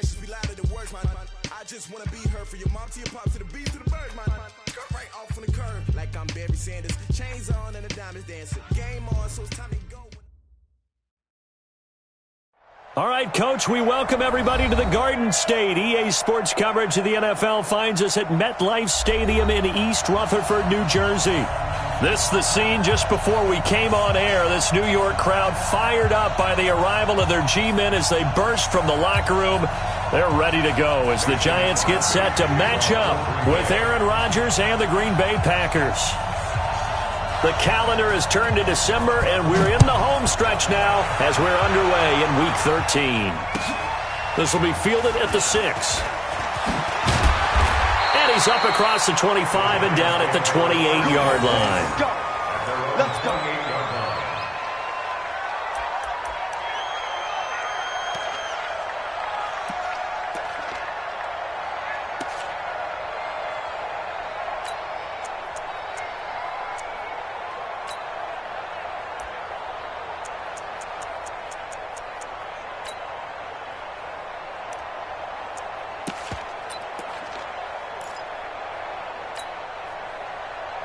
actions be louder than words, man. I just wanna be heard for your mom to your pop to the beat to the bird, man. Cut right off on the curb like I'm Barry Sanders. Chains on and the diamonds dancing. Game on, so it's time to go. All right, Coach, we welcome everybody to the Garden State. EA Sports coverage of the NFL finds us at MetLife Stadium in East Rutherford, New Jersey. This is the scene just before we came on air. This New York crowd fired up by the arrival of their G-men as they burst from the locker room. They're ready to go as the Giants get set to match up with Aaron Rodgers and the Green Bay Packers. The calendar has turned to December, and we're in the home stretch now as we're underway in Week 13. This will be fielded at the 6. And he's up across the 25 and down at the 28-yard line. Let's go. Let's go.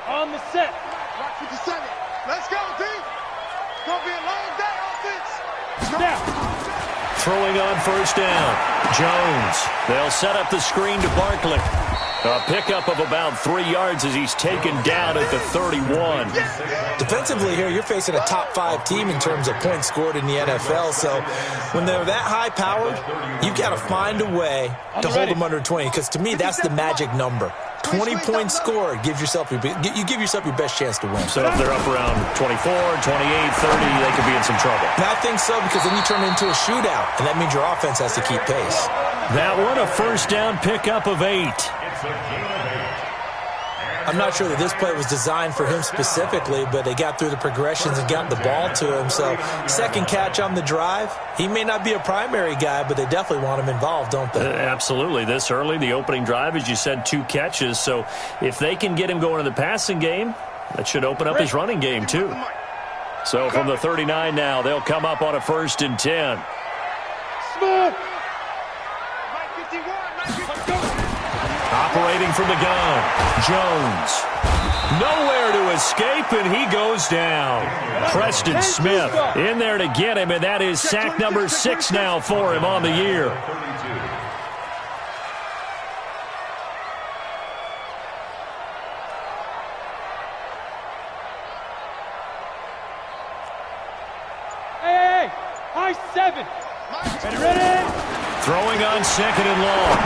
On the set. Rock 57. Let's go, D. It's going to be a long day, offense. Snap. Throwing on first down. Jones. They'll set up the screen to Barkley. A pickup of about 3 yards as he's taken down at the 31. Defensively here, you're facing a top-5 team in terms of points scored in the NFL. So when they're that high-powered, you got to find a way to hold them under 20. Because to me, that's the magic number. 20 points scored gives yourself you give yourself your best chance to win. So if they're up around 24, 28, 30, they could be in some trouble. And I think so, because then you turn it into a shootout, and that means your offense has to keep pace. That one, a first down pickup of 8. I'm not sure that this play was designed for him specifically, but they got through the progressions and got the ball to him. So second catch on the drive. He may not be a primary guy, but they definitely want him involved, don't they? Absolutely. This early, the opening drive, as you said, 2 catches. So if they can get him going in the passing game, that should open up his running game too. So from the 39 now, they'll come up on a 1st and 10. Smooth. Operating from the gun, Jones. Nowhere to escape, and he goes down. Preston Smith in there to get him, and that is sack number 6 now for him on the year. Hey, high 7. Ready? Throwing on 2nd and long.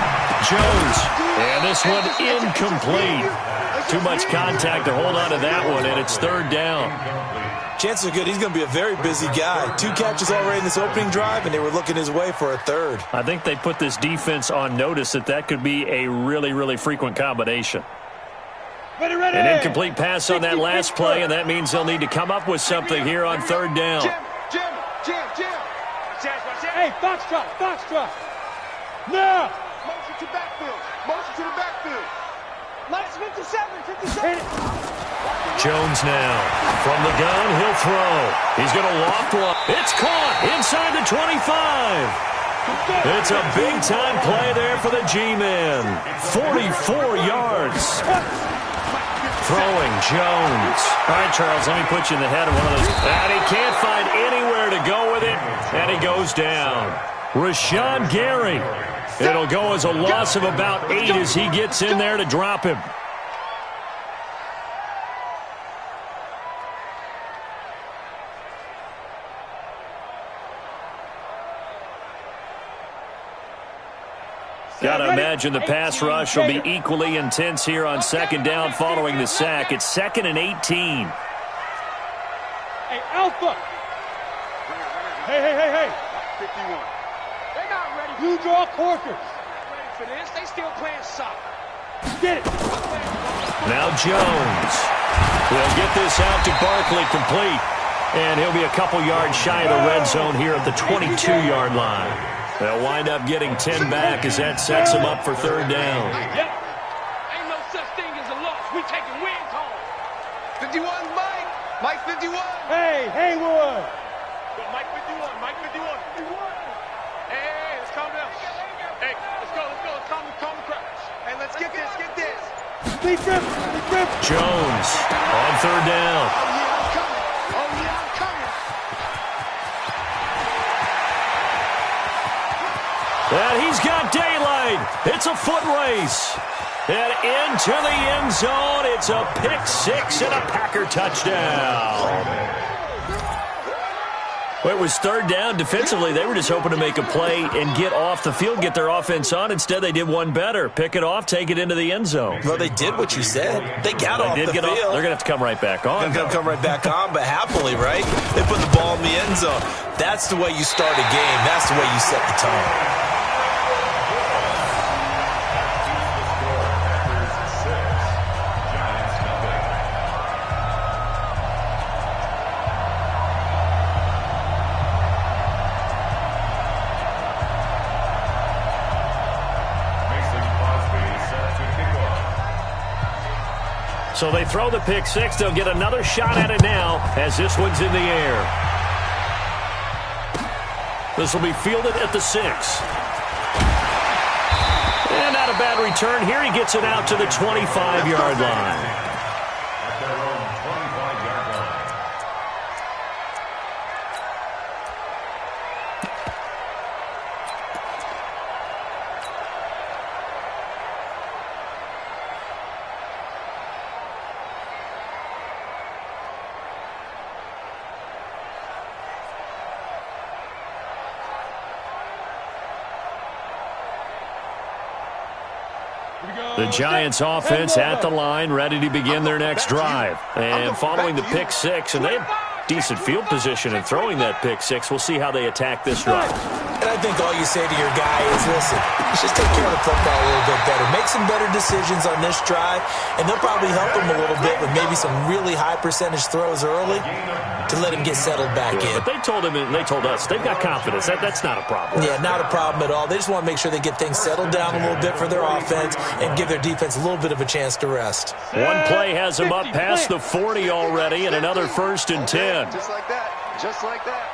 Jones, and this one incomplete. Too much contact to hold on to that one, and it's 3rd down. Chances are good he's going to be a very busy guy. 2 catches already in this opening drive, and they were looking his way for a 3rd. I think they put this defense on notice that could be a really, really frequent combination. Ready. An incomplete pass on that last play, and that means they'll need to come up with something here on 3rd down. Jim. Hey, Foxtrot. Now. Motion to backfield. Motion to the backfield. Minus 57. Jones now. From the gun, he'll throw. He's going to loft one. It's caught inside the 25. It's a big-time play there for the G-men. 44 yards. Throwing Jones. All right, Charles, let me put you in the head of one of those. And he can't find anywhere to go with it, and he goes down. Rashawn Gary. It'll go as a loss of about 8 as he gets in there to drop him. Got to imagine the pass rush will be equally intense here on 2nd down following the sack. It's 2nd and 18. Hey, Alpha. Hey. 51. They're not ready. You draw corkers. Ready for this. They still playing soft. Get it. Now Jones. They'll get this out to Barkley complete. And he'll be a couple yards shy of the red zone here at the 22-yard line. They'll wind up getting 10 back as that sets them up for 3rd down. Yep. Ain't no such thing as a loss. We taking wins home. 51, Mike. Mike 51. Hey, Haywood. Mike 51. Hey, let's calm down. Hey, Jones on third down. And he's got daylight. It's a foot race. And into the end zone. It's a pick six and a Packer touchdown. Well, it was third down. Defensively, they were just hoping to make a play and get off the field, get their offense on. Instead, they did one better. Pick it off, take it into the end zone. Well, they did what you said. They got off the field. They're going to have to come right back on. They're going to come right back on, but happily, right? They put the ball in the end zone. That's the way you start a game. That's the way you set the tone. So they throw the pick six. They'll get another shot at it now as this one's in the air. This will be fielded at the 6. And not a bad return. Here he gets it out to the 25-yard line. The Giants offense at the line, ready to begin their next drive. And following the pick six, and they have decent field position in throwing that pick six. We'll see how they attack this drive. And I think all you say to your guy is, listen, let's just take care of the football a little bit better. Make some better decisions on this drive, and they'll probably help him a little bit with maybe some really high percentage throws early to let him get settled back in. But they told him, and they told us, they've got confidence. That's not a problem. Yeah, not a problem at all. They just want to make sure they get things settled down a little bit for their offense and give their defense a little bit of a chance to rest. One play has them up past the 40 already, and another 1st and 10. Just like that. Just like that.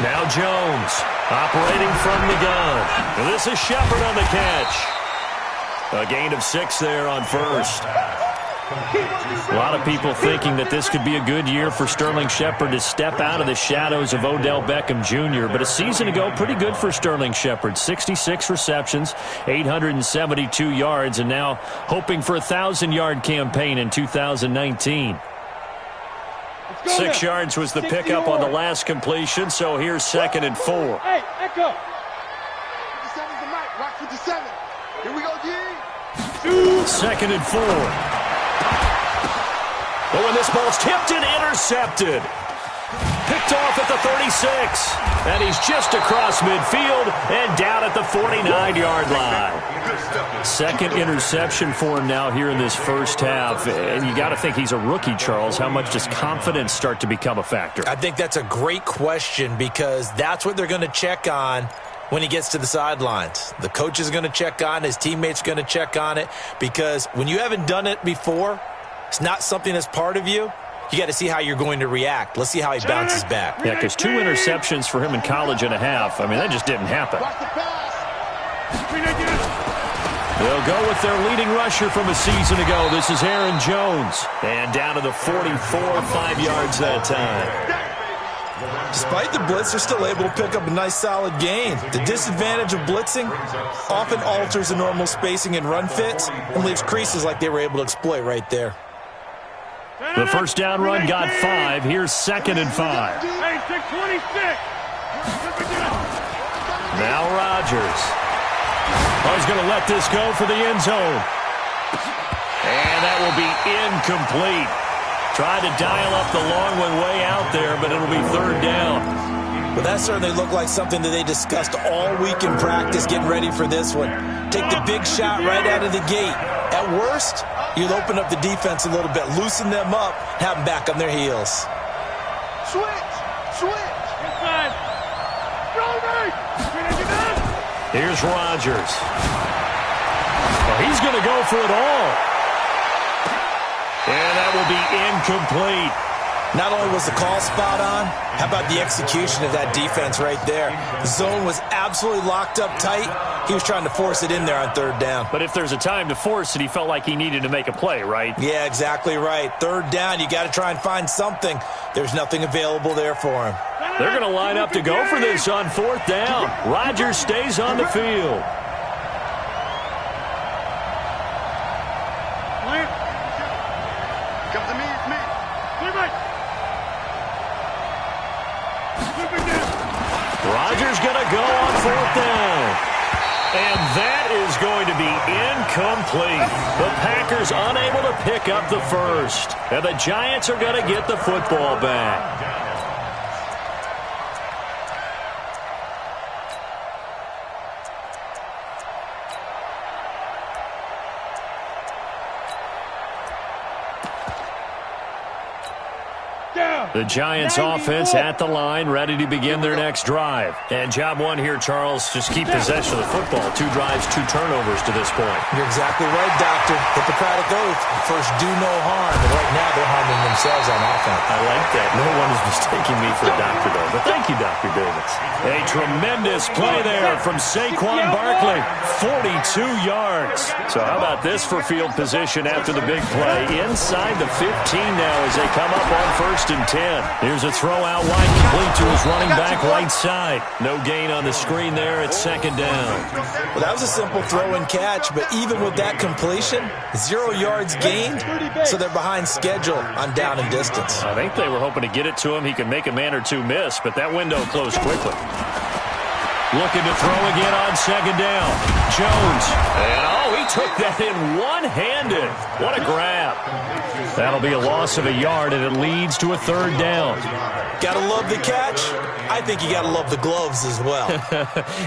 Now Jones operating from the gun. And this is Shepard on the catch. A gain of 6 there on first. A lot of people thinking that this could be a good year for Sterling Shepard to step out of the shadows of Odell Beckham Jr. But a season ago, pretty good for Sterling Shepard. 66 receptions, 872 yards, and now hoping for a 1,000-yard campaign in 2019. 6 yards was the pickup on the last completion, so here's 2nd and 4. Hey, echo. 57's the mic. Rock 57. Here we go, D. 2nd and 4. But when this ball's tipped and intercepted. Picked off at the 36. And he's just across midfield and down at the 49-yard line. 2nd interception for him now here in this first half. And you got to think he's a rookie, Charles. How much does confidence start to become a factor? I think that's a great question because that's what they're going to check on when he gets to the sidelines. The coach is going to check on it. His teammates are going to check on it because when you haven't done it before, it's not something that's part of you. You got to see how you're going to react. Let's see how he bounces back. Yeah, because 2 interceptions for him in college and a half. I mean, that just didn't happen. They'll go with their leading rusher from a season ago. This is Aaron Jones. And down to the 44, 5 yards that time. Despite the blitz, they're still able to pick up a nice solid gain. The disadvantage of blitzing often alters the normal spacing and run fits and leaves creases like they were able to exploit right there. The first down run got 5. Here's 2nd and 5. Hey, 626. Now Rodgers. Oh, he's going to let this go for the end zone. And that will be incomplete. Tried to dial up the long one way out there, but it'll be 3rd down. Well, that certainly looked like something that they discussed all week in practice getting ready for this one. Take the big shot right out of the gate. At worst, you'll open up the defense a little bit, loosen them up, have them back on their heels. Switch. Inside. Here's Rodgers. Well, he's going to go for it all. And that will be incomplete. Not only was the call spot on, how about the execution of that defense right there? The zone was absolutely locked up tight. He was trying to force it in there on third down. But if there's a time to force it, he felt like he needed to make a play, right? Yeah, exactly right. Third down, you got to try and find something. There's nothing available there for him. They're going to line up to go for this on fourth down. Rodgers stays on the field. Come to me, it's me. Rodgers going to go on fourth down. And that is going to be incomplete. The Packers unable to pick up the first. And the Giants are going to get the football back. The Giants offense at the line, ready to begin their next drive. And job one here, Charles, just keep possession of the football. 2 drives, 2 turnovers to this point. You're exactly right, Doctor. Hippocratic oath. First, do no harm. And right now, they're harming themselves on offense. I like that. No one is mistaking me for a doctor, though. But thank you, Dr. Davis. A tremendous play there from Saquon Barkley. 42 yards. So how about this for field position after the big play? Inside the 15 now as they come up on 1st and 10. Here's a throw out wide, complete to his running back right side. No gain on the screen there at 2nd down. Well, that was a simple throw and catch, but even with that completion, 0 yards gained, so they're behind schedule on down and distance. I think they were hoping to get it to him. He could make a man or 2 miss, but that window closed quickly. Looking to throw again on 2nd down. Jones. And, he took that in one-handed. What a grab. That'll be a loss of a yard, and it leads to a 3rd down. Gotta love the catch. I think you gotta love the gloves as well.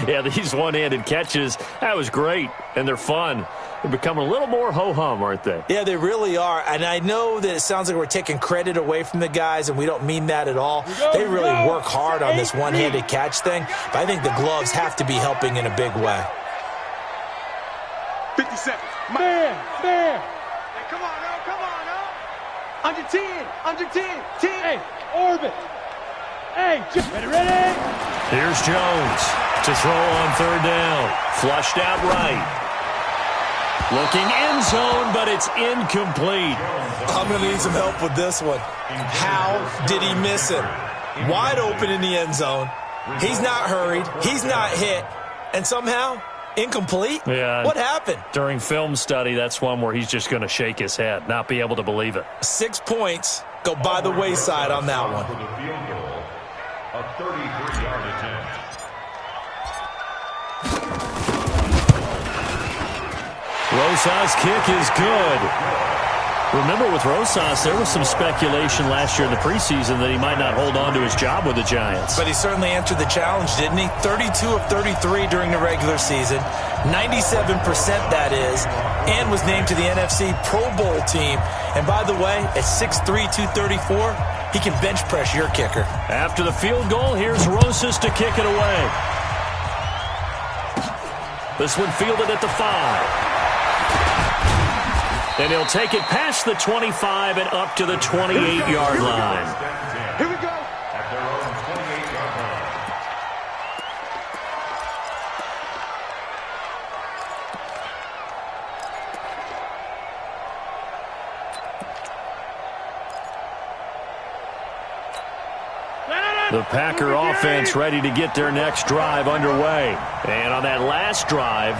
Yeah, these one-handed catches, that was great, and they're fun. They're becoming a little more ho-hum, aren't they? Yeah, they really are. And I know that it sounds like we're taking credit away from the guys, and we don't mean that at all. They really work hard on this one-handed catch thing, but I think the gloves have to be helping in a big way. 50 seconds. Man. Hey, come on now. Under 10. 10. Hey, orbit. Hey, ready? Here's Jones to throw on 3rd down. Flushed out right. Looking end zone, but it's incomplete. I'm going to need some help with this one. How did he miss it? Wide open in the end zone. He's not hurried. He's not hit. And somehow, incomplete? Yeah. What happened? During film study, that's one where he's just going to shake his head, not be able to believe it. 6 points go by the wayside on that one. A 33-yard attempt. Rosas' kick is good. Remember, with Rosas, there was some speculation last year in the preseason that he might not hold on to his job with the Giants. But he certainly answered the challenge, didn't he? 32 of 33 during the regular season, 97% that is, and was named to the NFC Pro Bowl team. And by the way, at 6'3", 234, he can bench press your kicker. After the field goal, here's Rosas to kick it away. This one fielded at the 5. And he'll take it past the 25 and up to the 28-yard line. Here we go. At their own 28-yard line. The Packer offense ready to get their next drive underway. And on that last drive,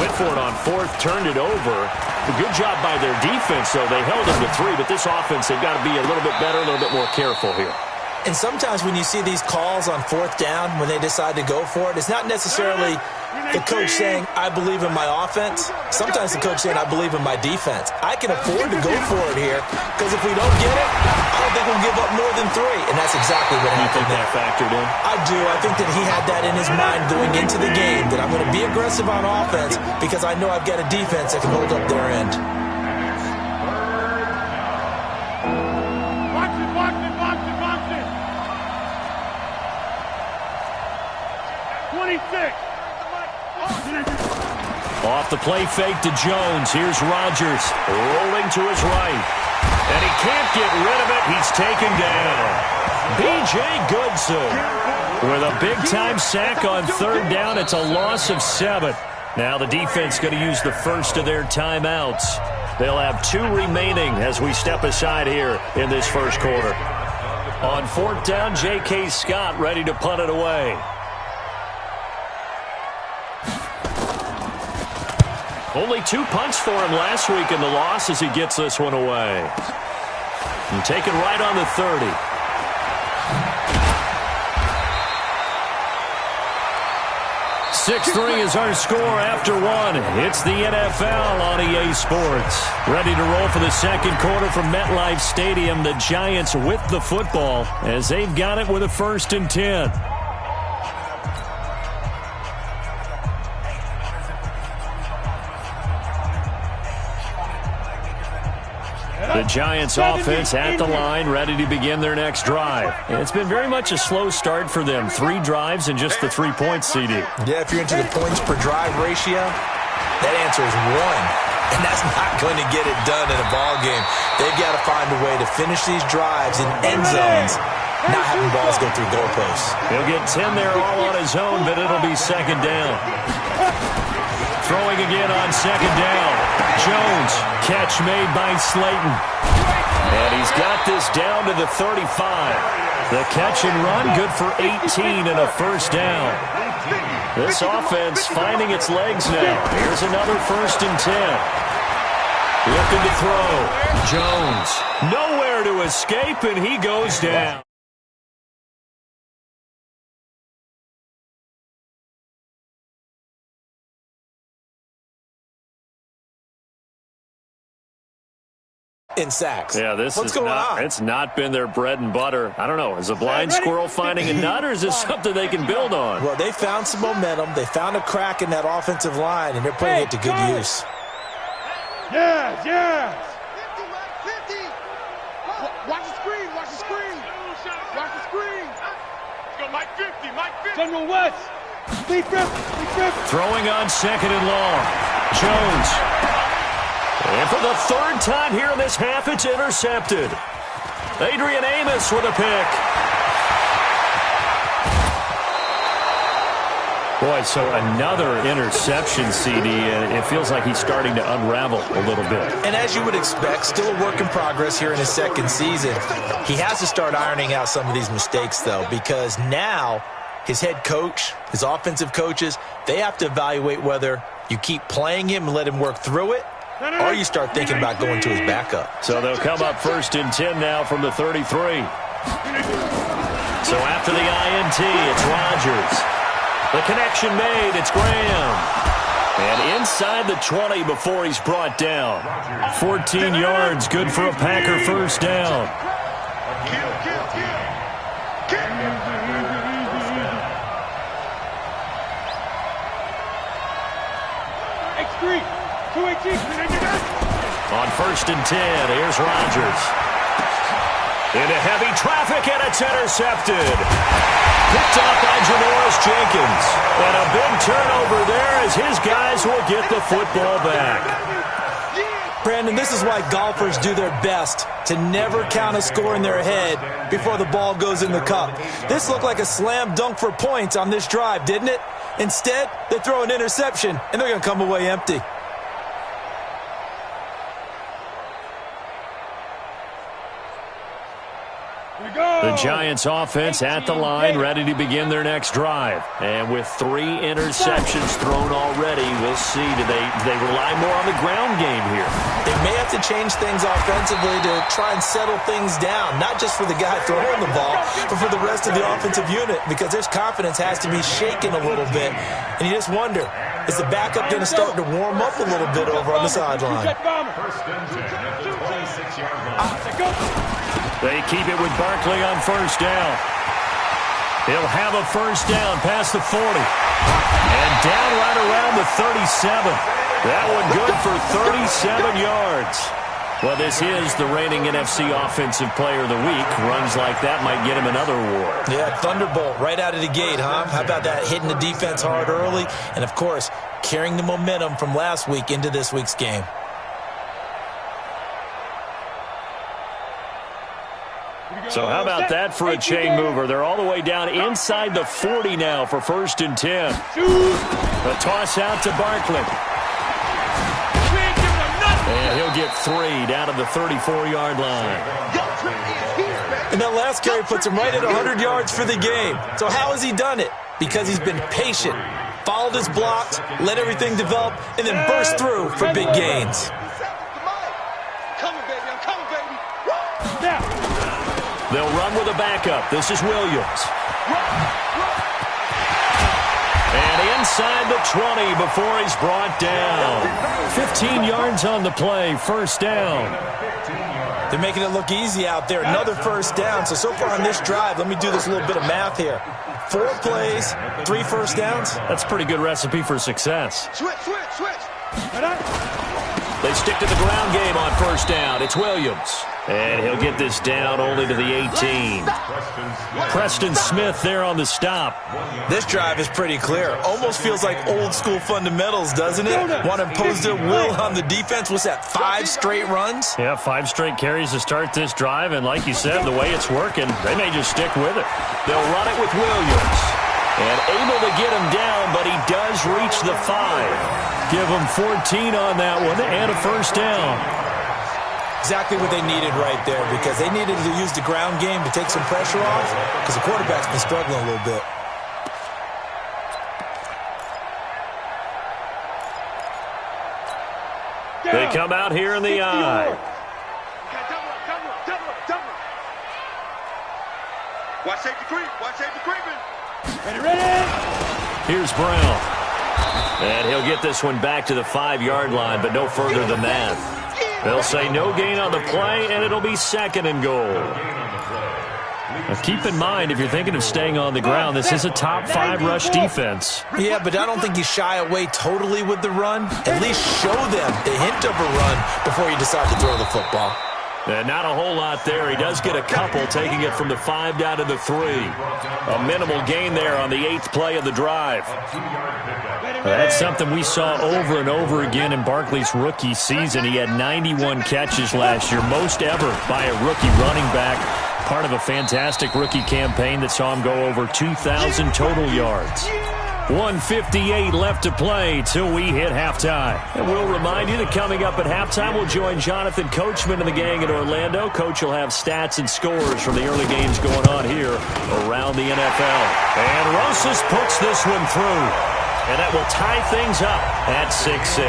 went for it on 4th, turned it over. A good job by their defense, though. They held them to 3, but this offense, they've got to be a little bit better, a little bit more careful here. And sometimes when you see these calls on 4th down, when they decide to go for it, it's not necessarily the coach saying, I believe in my offense. Sometimes the coach saying, I believe in my defense. I can afford to go for it here, because if we don't get it, I don't think we'll give up more than 3. And that's exactly what happened there. That factored in? I do. I think that he had that in his mind going into the game, that I'm going to be aggressive on offense because I know I've got a defense that can hold up their end. Box it. 26. Off the play fake to Jones. Here's Rodgers rolling to his right. And he can't get rid of it. He's taken down. B.J. Goodson with a big-time sack on third down. It's a loss of 7. Now the defense going to use the first of their timeouts. They'll have 2 remaining as we step aside here in this first quarter. On fourth down, J.K. Scott ready to punt it away. Only 2 punts for him last week in the loss as he gets this one away. And taken right on the 30. 6-3 is our score after 1. It's the NFL on EA Sports. Ready to roll for the second quarter from MetLife Stadium. The Giants with the football as they've got it with a 1st and 10. The Giants offense at the line, ready to begin their next drive. And it's been very much a slow start for them. 3 drives and just the 3 points, CD. Yeah, if you're into the points per drive ratio, that answer is 1. And that's not going to get it done in a ball game. They've got to find a way to finish these drives in end zones, not having balls go through goalposts. He'll get 10 there all on his own, but it'll be second down. Throwing again on second down. Jones, catch made by Slayton. And he's got this down to the 35. The catch and run, good for 18 and a first down. This offense finding its legs now. Here's another 1st and 10. Looking to throw. Jones, nowhere to escape, and he goes down. In sacks. Yeah, What's going on? It's not been their bread and butter. I don't know. Is a blind squirrel finding a nut, or is this something they can build on? Well, they found some momentum. They found a crack in that offensive line, and they're putting it to good use. Yes, yes. 50. Watch the screen. Watch the screen. Watch the screen. Let's go, Mike 50. Mike 50. General West. Lead 50. Throwing on second and long. Jones. And for the 3rd time here in this half, it's intercepted. Adrian Amos with a pick. Boy, so another interception, CD, and it feels like he's starting to unravel a little bit. And as you would expect, still a work in progress here in his second season. He has to start ironing out some of these mistakes, though, because now his head coach, his offensive coaches, they have to evaluate whether you keep playing him and let him work through it, or you start thinking about going to his backup. So they'll come up 1st and 10 now from the 33. So after the INT, it's Rodgers. The connection made, it's Graham. And inside the 20 before he's brought down. 14 yards, good for a Packer first down. X3. 218. On 1st and 10, here's Rodgers. Into heavy traffic, and it's intercepted. Picked off by Janoris Jenkins. And a big turnover there as his guys will get the football back. Brandon, this is why golfers do their best to never count a score in their head before the ball goes in the cup. This looked like a slam dunk for points on this drive, didn't it? Instead, they throw an interception, and they're going to come away empty. The Giants offense at the line, ready to begin their next drive. And with 3 interceptions thrown already, we'll see. Do they rely more on the ground game here? They may have to change things offensively to try and settle things down, not just for the guy throwing the ball, but for the rest of the offensive unit, because their confidence has to be shaken a little bit. And you just wonder, is the backup going to start to warm up a little bit over on the sideline? They keep it with Barkley on first down. He'll have a first down past the 40. And down right around the 37. That one good for 37 yards. Well, this is the reigning NFC Offensive Player of the Week. Runs like that might get him another award. Yeah, thunderbolt right out of the gate, huh? How about that, hitting the defense hard early? And, of course, carrying the momentum from last week into this week's game. So how about that for a chain mover? They're all the way down inside the 40 now for 1st and 10. The toss out to Barkley. And he'll get 3 down to the 34-yard line. And that last carry puts him right at 100 yards for the game. So how has he done it? Because he's been patient, followed his blocks, let everything develop, and then burst through for big gains. They'll run with a backup. This is Williams. And inside the 20 before he's brought down. 15 yards on the play, 1st down. They're making it look easy out there. Another 1st down. So far on this drive, let me do this little bit of math here. 4 plays, 3 1st downs. That's a pretty good recipe for success. Switch. They stick to the ground game on 1st down. It's Williams. And he'll get this down only to the 18. Preston Smith there on the stop. This drive is pretty clear. Almost feels like old school fundamentals, doesn't it? Want to impose their will on the defense. What's that, 5 straight runs? Yeah, 5 straight carries to start this drive. And like you said, the way it's working, they may just stick with it. They'll run it with Williams. And able to get him down, but he does reach the 5. Give him 14 on that one and a 1st down. Exactly what they needed right there, because they needed to use the ground game to take some pressure off, because the quarterback's been struggling a little bit. They come out here in the eye. Watch safety creep. Watch safety creeping. Ready. Here's Brown. And he'll get this one back to the 5-yard line, but no further than that. They'll say no gain on the play, and it'll be 2nd and goal. Now keep in mind, if you're thinking of staying on the ground, this is a top 5 rush defense. Yeah, but I don't think you shy away totally with the run. At least show them the hint of a run before you decide to throw the football. And not a whole lot there. He does get a couple, taking it from the 5 down to the 3. A minimal gain there on the 8th play of the drive. That's something we saw over and over again in Barkley's rookie season. He had 91 catches last year, most ever by a rookie running back. Part of a fantastic rookie campaign that saw him go over 2,000 total yards. 1:58 left to play till we hit halftime. And we'll remind you that coming up at halftime, we'll join Jonathan Coachman and the gang in Orlando. Coach will have stats and scores from the early games going on here around the NFL. And Rosas puts this one through. And that will tie things up at 6-6.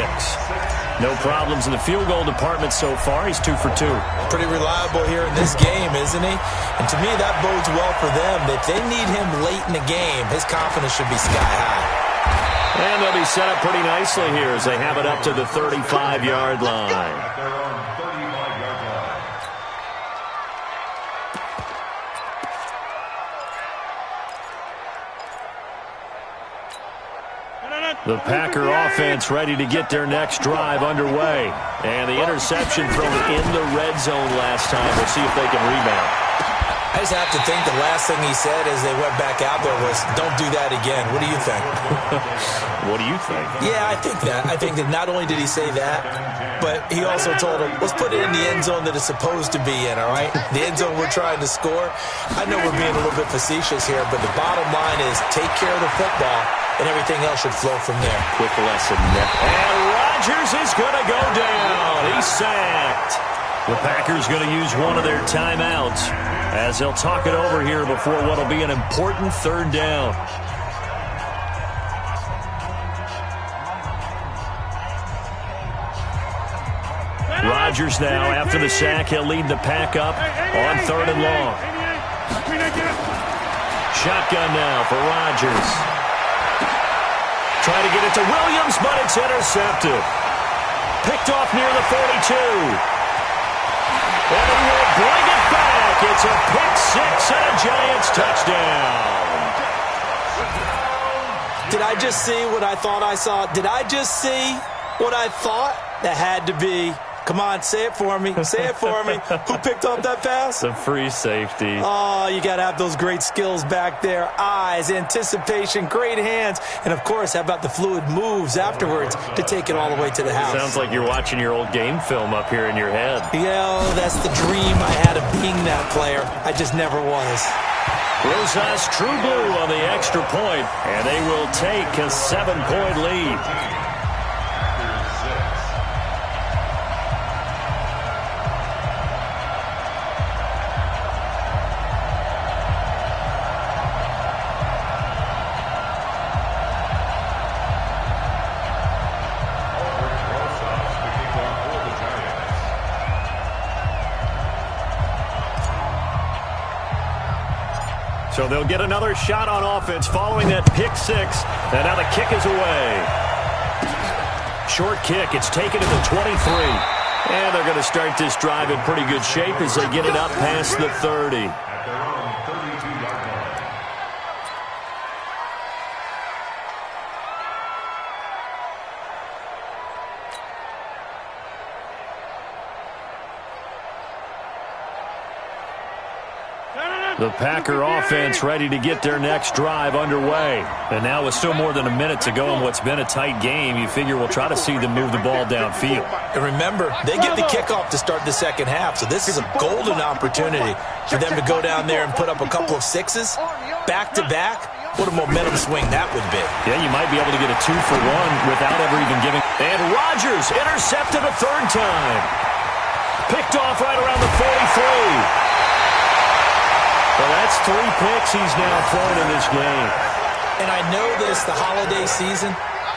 No problems in the field goal department so far. He's 2 for 2. Pretty reliable here in this game, isn't he? And to me, that bodes well for them. If they need him late in the game, his confidence should be sky high. And they'll be set up pretty nicely here as they have it up to the 35-yard line. The Packer offense ready to get their next drive underway. And the interception thrown in the red zone last time. We'll see if they can rebound. I just have to think the last thing he said as they went back out there was, don't do that again. What do you think? What do you think? Yeah, I think that. I think that not only did he say that, but he also told him, let's put it in the end zone that it's supposed to be in, all right? The end zone we're trying to score. I know we're being a little bit facetious here, but the bottom line is take care of the football, and everything else should flow from there. Quick lesson. And Rodgers is going to go down. He's sacked. The Packers going to use one of their timeouts as they'll talk it over here before what will be an important 3rd down. Rodgers now, after the sack, he'll lead the pack up on 3rd and long. Shotgun now for Rodgers. Try to get it to Williams, but it's intercepted. Picked off near the 42. And he will bring it back. It's a pick-6 and a Giants touchdown. Did I just see what I thought I saw? Did I just see what I thought? That had to be Come on, say it for me. Say it for me. Who picked up that pass? The free safety. Oh, you got to have those great skills back there. Eyes, anticipation, great hands. And, of course, how about the fluid moves afterwards to take it all the way to the house? Sounds like you're watching your old game film up here in your head. Yeah, that's the dream I had of being that player. I just never was. Rosas True Blue on the extra point, and they will take a 7-point lead. So they'll get another shot on offense following that pick six. And now the kick is away. Short kick. It's taken to the 23. And they're going to start this drive in pretty good shape as they get it up past the 30. At their own 32-yard line. The Packer offense ready to get their next drive underway. And now with still more than a minute to go in what's been a tight game, you figure we'll try to see them move the ball downfield. And remember, they get the kickoff to start the second half, so this is a golden opportunity for them to go down there and put up a couple of sixes back-to-back. What a momentum swing that would be. Yeah, you might be able to get a 2-for-1 without ever even giving. And Rodgers intercepted a third time. Picked off right around the 43. Well, that's 3 picks he's now thrown in this game. And I know this, the holiday season,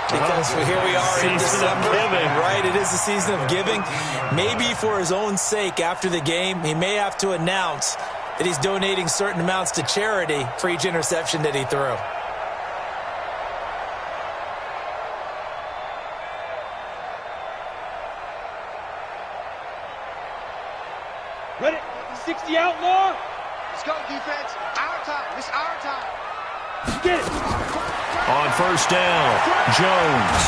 because here we are in December. Right, it is the season of giving. Maybe for his own sake after the game, he may have to announce that he's donating certain amounts to charity for each interception that he threw. Ready? 60 outlaw. Let's go, defense. Our time. It's our time. Get it. On first down, Jones.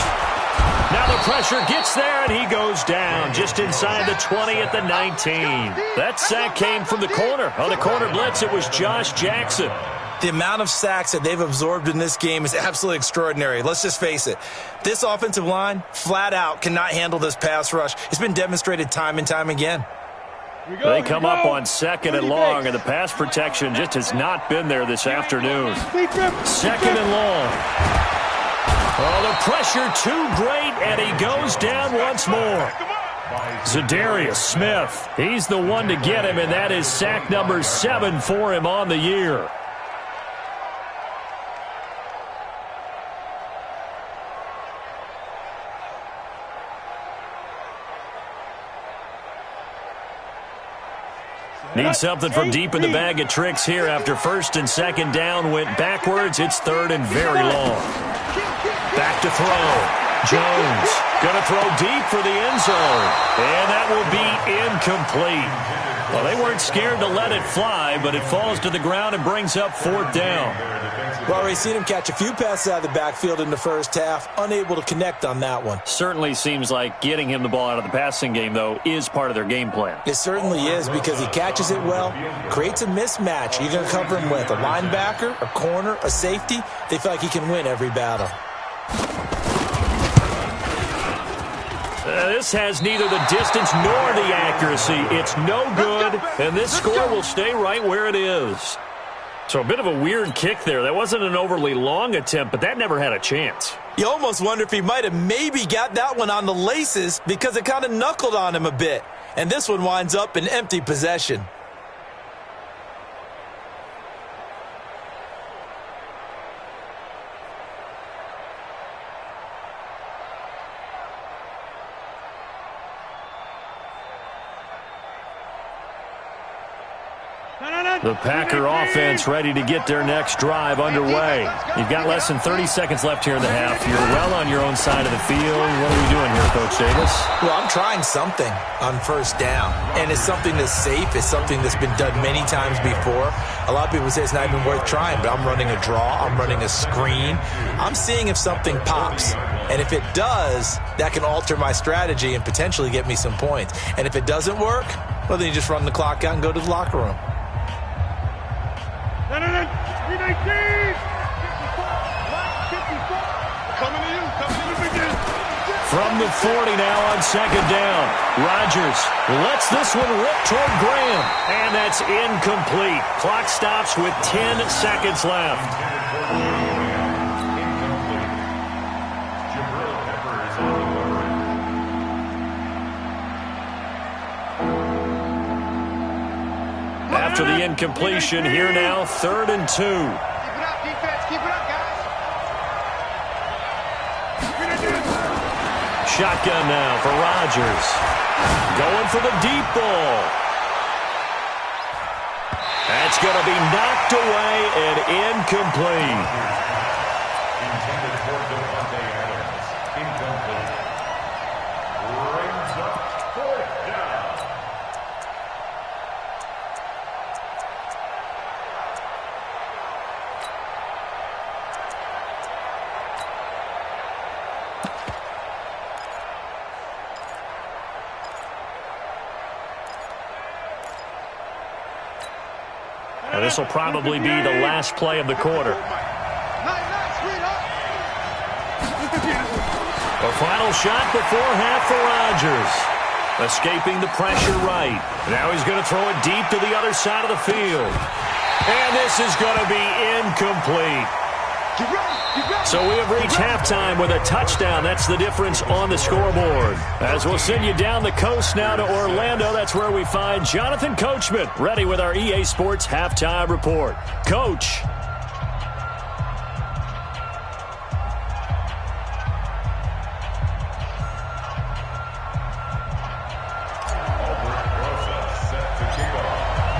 Now the pressure gets there, and he goes down just inside the 20 at the 19. That sack came from the corner. On the corner blitz, it was Josh Jackson. The amount of sacks that they've absorbed in this game is absolutely extraordinary. Let's just face it. This offensive line, flat out, cannot handle this pass rush. It's been demonstrated time and time again. They come up on second and long, and the pass protection just has not been there this afternoon. Second and long. Oh, the pressure too great, and he goes down once more. Za'Darius Smith, he's the one to get him, and that is sack number 7 for him on the year. Need something from deep in the bag of tricks here after first and second down went backwards. It's third and very long. Back to throw. Jones going to throw deep for the end zone. And that will be incomplete. Well, they weren't scared to let it fly, but it falls to the ground and brings up fourth down. Well, we've seen him catch a few passes out of the backfield in the first half, unable to connect on that one. Certainly seems like getting him the ball out of the passing game, though, is part of their game plan. It certainly is because he catches it well, creates a mismatch. You're going to cover him with a linebacker, a corner, a safety. They feel like he can win every battle. This has neither the distance nor the accuracy. It's no good, and this score will stay right where it is. So a bit of a weird kick there. That wasn't an overly long attempt, but that never had a chance. You almost wonder if he might have maybe got that one on the laces because it kind of knuckled on him a bit. And this one winds up in empty possession. The Packer offense ready to get their next drive underway. You've got less than 30 seconds left here in the half. You're well on your own side of the field. What are we doing here, Coach Davis? Well, I'm trying something on first down, and it's something that's safe. It's something that's been done many times before. A lot of people say it's not even worth trying, but I'm running a draw. I'm running a screen. I'm seeing if something pops. And if it does, that can alter my strategy and potentially get me some points. And if it doesn't work, well, then you just run the clock out and go to the locker room. From the 40 now on second down. Rodgers lets this one rip toward Graham. And that's incomplete. Clock stops with 10 seconds left. After the incompletion, here now, 3rd and 2. Keep it up, defense. Keep it up, guys. Shotgun now for Rodgers. Going for the deep ball. That's going to be knocked away and incomplete. Intended for Devontae Adams. Incomplete. Brings up 4th down. And this will probably be the last play of the quarter. A final shot before half for Rodgers. Escaping the pressure right. Now he's going to throw it deep to the other side of the field. And this is going to be incomplete. So we have reached halftime with a touchdown. That's the difference on the scoreboard. As we'll send you down the coast now to Orlando, that's where we find Jonathan Coachman, ready with our EA Sports Halftime Report. Coach.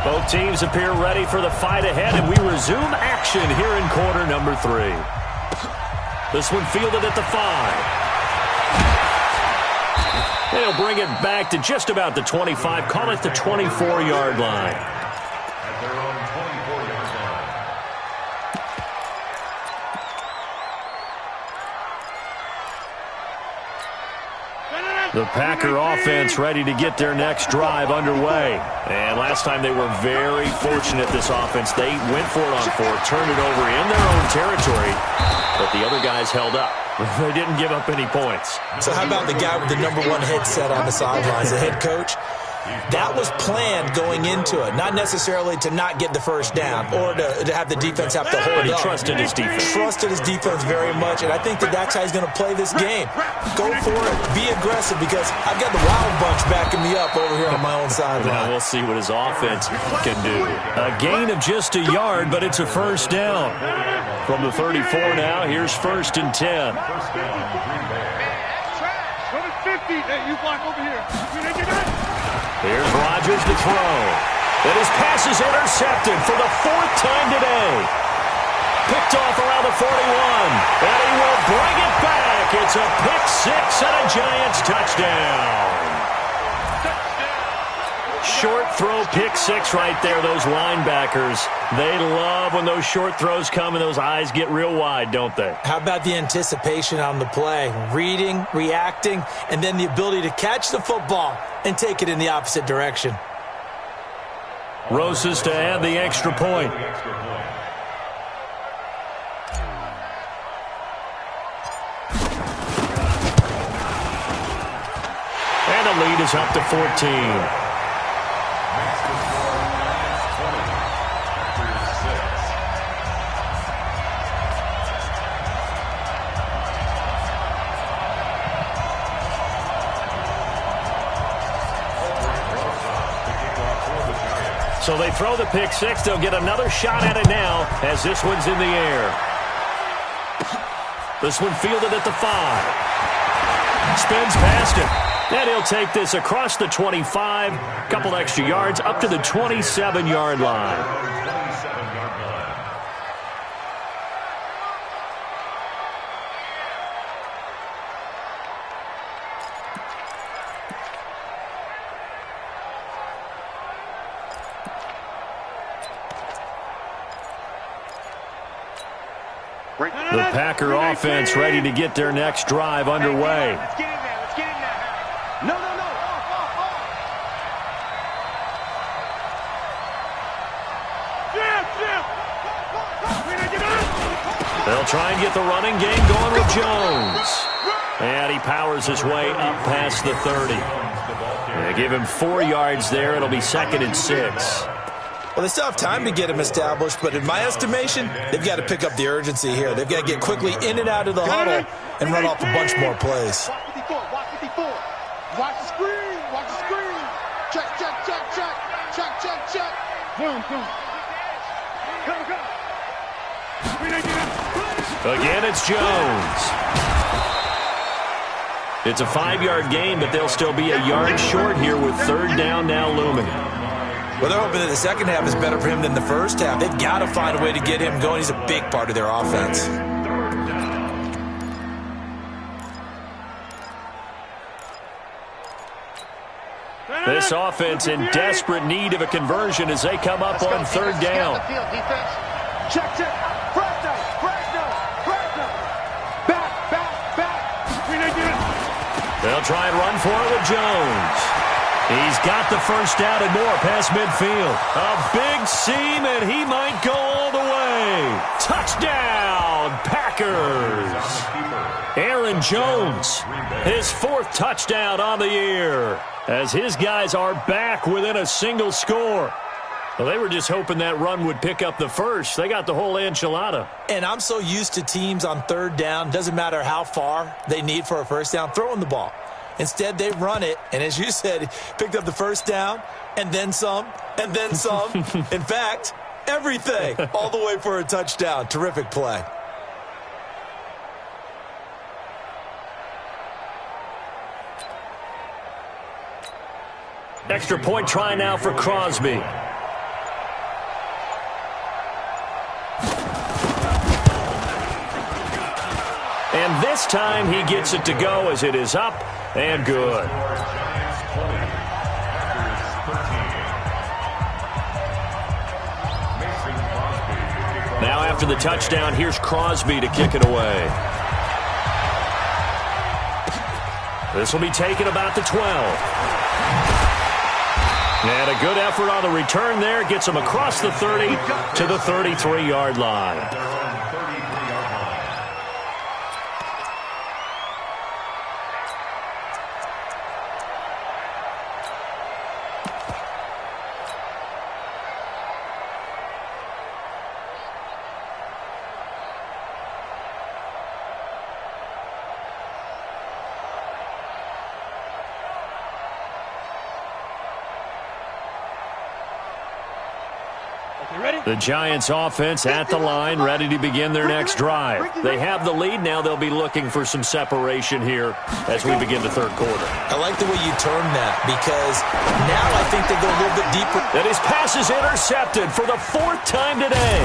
Both teams appear ready for the fight ahead, and we resume action here in quarter number 3. This one fielded at the 5. They'll bring it back to just about the 25, call it the 24-yard line. At their own 24-yard line. The Packer offense ready to get their next drive underway. And last time they were very fortunate, this offense. They went for it on 4th, turned it over in their own territory, but the other guys held up. They didn't give up any points. So how about the guy with the #1 headset on the sidelines, the head coach? That was planned going into it, not necessarily to not get the first down or to have the defense have to hold But he up. trusted his defense. Trusted his defense very much, and I think that's how he's going to play this game. Go for it, be aggressive, because I've got the Wild Bunch backing me up over here on my own sideline. Now we'll see what his offense can do. A gain of just a yard, but it's a first down. From the 34 now, here's 1st and 10. First down, Green Bay. Go to 50. Hey, you block over here. Here's Rodgers to throw. And his pass is intercepted for the 4th time today. Picked off around the 41. And he will bring it back. It's a pick 6 and a Giants touchdown. Short throw, pick 6 right there. Those linebackers, they love when those short throws come and those eyes get real wide, don't they? How about the anticipation on the play? Reading, reacting, and then the ability to catch the football and take it in the opposite direction. Rosas to add the extra point. And the lead is up to 14. So they throw the pick 6. They'll get another shot at it now as this one's in the air. This one fielded at the 5. Spins past it. And he'll take this across the 25. Couple extra yards up to the 27-yard line. The Packer offense ready to get their next drive underway. Let's get in there. Let's get in there. No. They'll try and get the running game going with Jones. And he powers his way up past the 30. They give him 4 yards there. It'll be 2nd and 6. Well, they still have time to get him established, but in my estimation, they've got to pick up the urgency here. They've got to get quickly in and out of the huddle and run off a bunch more plays. Watch 54. Watch 54. Watch the screen. Watch the screen. Check. Boom. Go. Again, it's Jones. It's a 5-yard gain, but they'll still be a yard short here with 3rd down now looming. Well, they're hoping that the second half is better for him than the first half. They've got to find a way to get him going. He's a big part of their offense. This offense in desperate need of a conversion as they come up on 3rd down. Check. Fresno. Back. They'll try and run for it with Jones. He's got the first down and more past midfield. A big seam, and he might go all the way. Touchdown, Packers. Aaron Jones, his 4th touchdown on the year, as his guys are back within a single score. Well, they were just hoping that run would pick up the first. They got the whole enchilada. And I'm so used to teams on 3rd down, doesn't matter how far they need for a first down, throwing the ball. Instead, they run it, and as you said, picked up the first down, and then some, and then some. In fact, everything, all the way for a touchdown. Terrific play. Extra point try now for Crosby. And this time he gets it to go as it is up and good. Now after the touchdown, here's Crosby to kick it away. This will be taken about the 12. And a good effort on the return there. Gets him across the 30 to the 33-yard line. The Giants offense at the line, ready to begin their next drive. They have the lead. Now they'll be looking for some separation here as we begin the 3rd quarter. I like the way you term that, because now I think they go a little bit deeper. And his pass is intercepted for the 4th time today.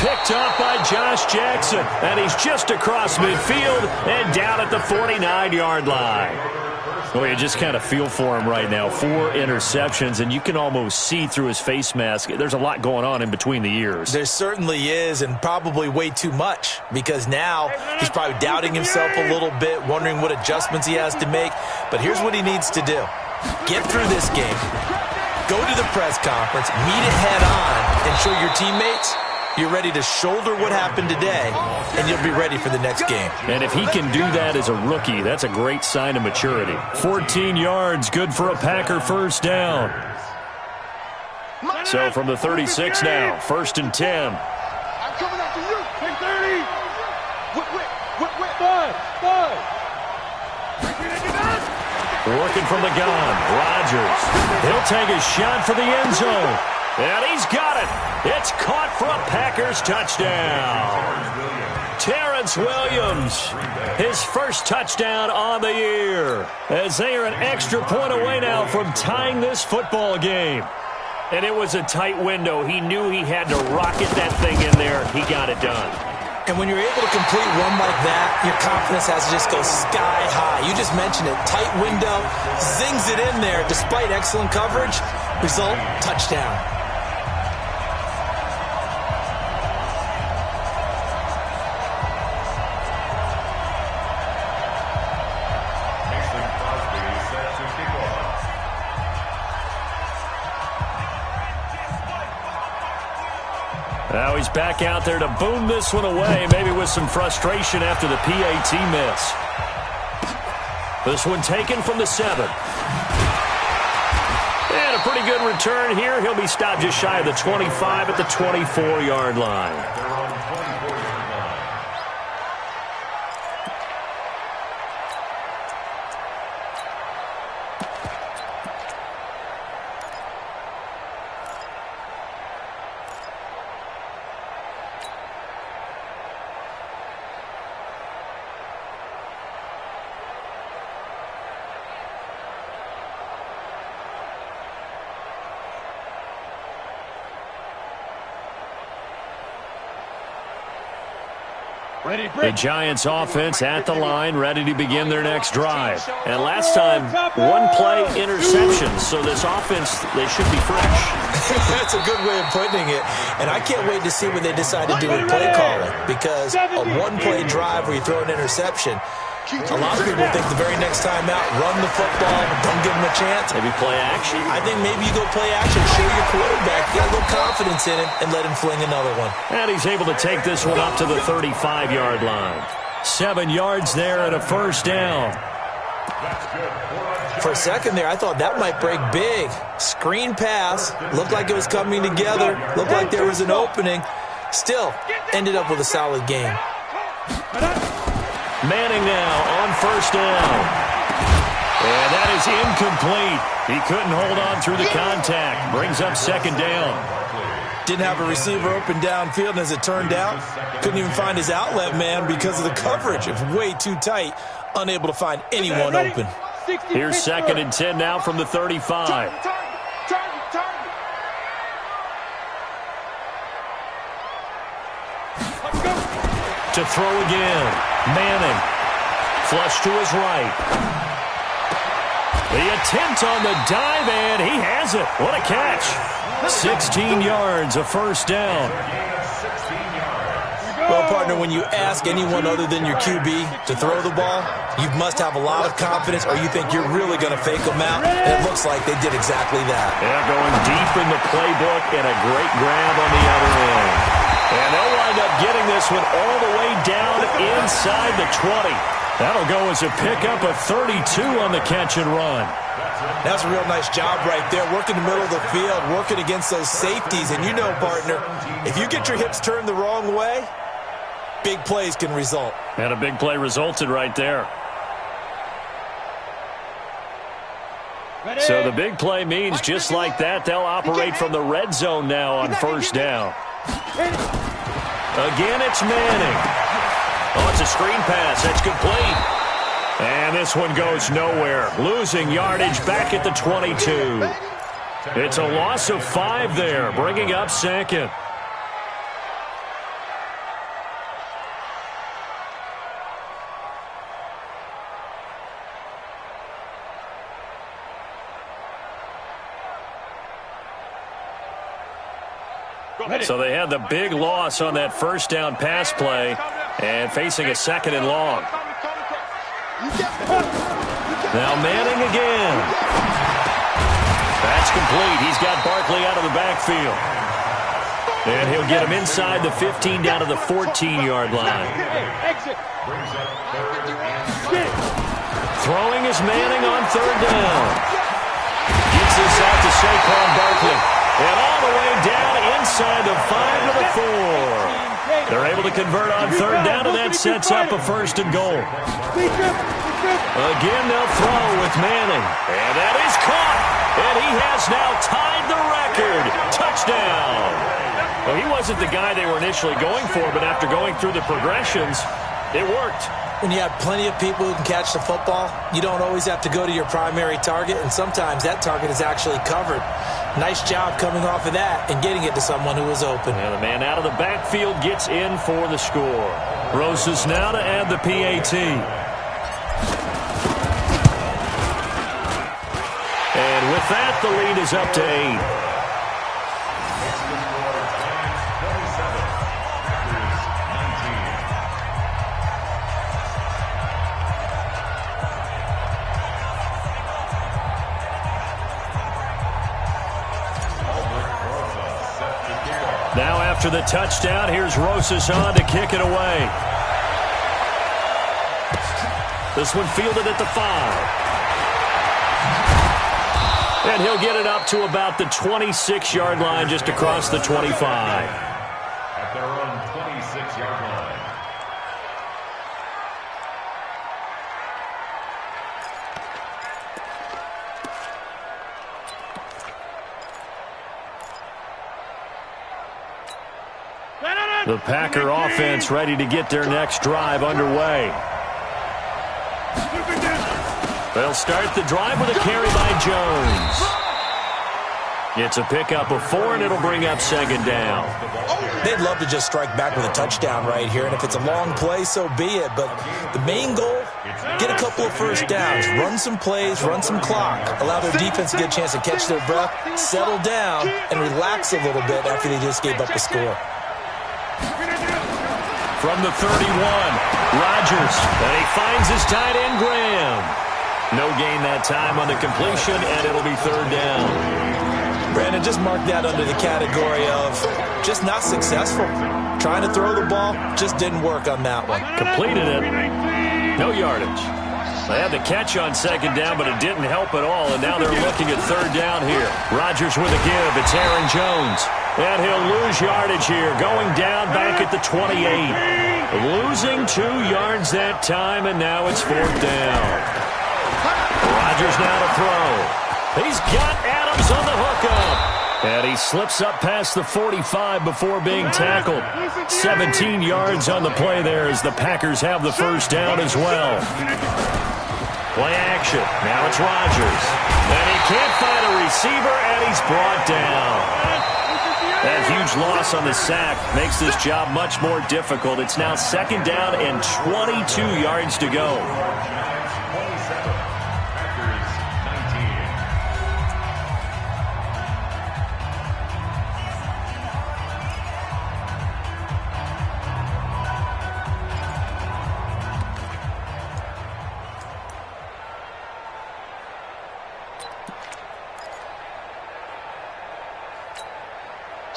Picked up by Josh Jackson, and he's just across midfield and down at the 49-yard line. Well, you just kind of feel for him right now. 4 interceptions, and you can almost see through his face mask. There's a lot going on in between the ears. There certainly is, and probably way too much, because now he's probably doubting himself a little bit, wondering what adjustments he has to make. But here's what he needs to do. Get through this game, go to the press conference, meet it head on, and show your teammates you're ready to shoulder what happened today, and you'll be ready for the next game. And if he can do that as a rookie, that's a great sign of maturity. 14 yards, good for a Packer first down. So from the 36 now, 1st and 10. I'm coming after you. 30. Working from the gun, Rodgers. He'll take a shot for the end zone. And he's got it. It's caught for a Packers touchdown. Terrence Williams, his first touchdown on the year, as they are an extra point away now from tying this football game. And it was a tight window. He knew he had to rocket that thing in there. He got it done. And when you're able to complete one like that, your confidence has to just go sky high. You just mentioned it. Tight window, zings it in there despite excellent coverage. Result, touchdown. he's back out there to boom this one away, maybe with some frustration after the PAT miss. This one taken from the 7. And a pretty good return here. He'll be stopped just shy of the 25 at the 24-yard line. The Giants offense at the line, ready to begin their next drive. And last time, one play interception. So this offense, they should be fresh. That's a good way of putting it. And I can't wait to see what they decide to do with play calling. Because a one-play drive where you throw an interception, a lot of people think the very next time out, run the football, don't give them a chance. Maybe play action? I think maybe you go play action, show your quarterback, get a little confidence in it, and let him fling another one. And he's able to take this one up to the 35-yard line. 7 yards there and a first down. For a second there, I thought that might break big. Screen pass, looked like it was coming together, looked like there was an opening. Still, ended up with a solid game. Manning now on first down. And that is incomplete. He couldn't hold on through the contact. Brings up second down. Didn't have a receiver open downfield, and as it turned out, couldn't even find his outlet man because of the coverage. It was way too tight, unable to find anyone open. Here's 2nd and 10 now from the 35. To throw again. Manning. Flush to his right. The attempt on the dive, and he has it. What a catch. 16 yards, a first down. Well, partner, when you ask anyone other than your QB to throw the ball, you must have a lot of confidence or you think you're really going to fake them out. And it looks like they did exactly that. Yeah, going deep in the playbook and a great grab on the other end. And they'll wind up getting this one all the way down inside the 20. That'll go as a pickup of 32 on the catch and run. That's a real nice job right there, working the middle of the field, working against those safeties. And you know, partner, if you get your hips turned the wrong way, big plays can result. And a big play resulted right there. So the big play means just like that, they'll operate from the red zone now on first down. Again, it's Manning. Oh, it's a screen pass. That's complete. And this one goes nowhere. Losing yardage back at the 22. It's a loss of 5 there, bringing up 2nd. So they had the big loss on that first down pass play and facing a 2nd and long. Now Manning again. That's complete. He's got Barkley out of the backfield. And he'll get him inside the 15 down to the 14-yard line. Throwing is Manning on third down. Gets this out to Saquon Barkley. And all the way down inside the 5 to the 4. They're able to convert on third down, and that sets up a 1st and goal. Again, they'll throw with Manning. And that is caught. And he has now tied the record. Touchdown. Well, he wasn't the guy they were initially going for, but after going through the progressions, it worked. When you have plenty of people who can catch the football, you don't always have to go to your primary target, and sometimes that target is actually covered. Nice job coming off of that and getting it to someone who was open. And the man out of the backfield gets in for the score. Rosas now to add the PAT. And with that, the lead is up to 8. After the touchdown, here's Rosas on to kick it away. This one fielded at the 5. And he'll get it up to about the 26-yard line, just across the 25. At their own 26-yard line. The Packer offense ready to get their next drive underway. They'll start the drive with a carry by Jones. It's a pickup of 4, and it'll bring up second down. They'd love to just strike back with a touchdown right here, and if it's a long play, so be it. But the main goal, get a couple of first downs, run some plays, run some clock, allow their defense to get a chance to catch their breath, settle down, and relax a little bit after they just gave up a score. From the 31, Rodgers, and he finds his tight end, Graham. No gain that time on the completion, and it'll be third down. Brandon, just mark that under the category of just not successful. Trying to throw the ball, just didn't work on that one. Completed it. No yardage. They had the catch on second down, but it didn't help at all, and now they're looking at third down here. Rodgers with a give. It's Aaron Jones. And he'll lose yardage here, going down back at the 28. Losing 2 yards that time, and now it's fourth down. Rodgers now to throw. He's got Adams on the hookup. And he slips up past the 45 before being tackled. 17 yards on the play there as the Packers have the first down as well. Play action. Now it's Rodgers. And he can't find a receiver, and he's brought down. That huge loss on the sack makes this job much more difficult. It's now second down and 22 yards to go.